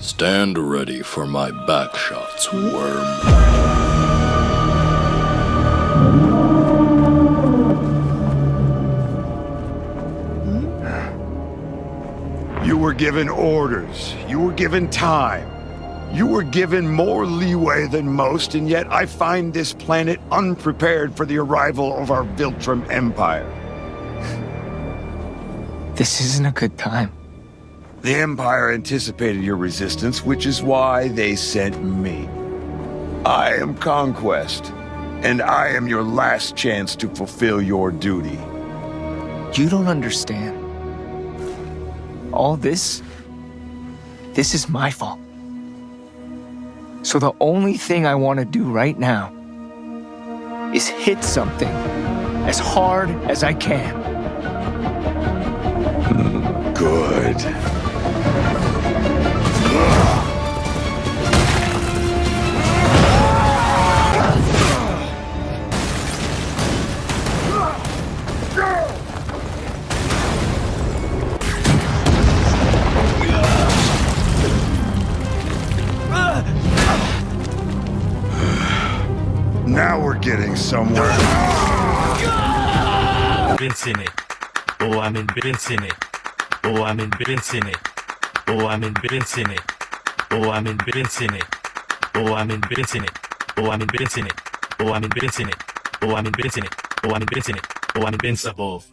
Stand ready for my back shots, worm. You were given orders. You were given time. You were given more leeway than most, and yet I find this planet unprepared for the arrival of our Viltrum Empire. This isn't a good time. The Empire anticipated your resistance, which is why they sent me. I am Conquest, and I am your last chance to fulfill your duty. You don't understand. All this is my fault. So the only thing I want to do right now is hit something as hard as I can. Good. Now we're getting somewhere. Rinsing it. Oh, I'm in rinsing it. Oh, I'm in rinsing it. Oh, I'm in rinsing it. Oh, I'm in rinsing it. Oh, I'm in rinsing it. Oh, I'm in rinsing it. Oh, I'm in rinsing it. Oh, I'm in rinsing it. Oh, I'm in rinsing it. Oh, I'm invincible.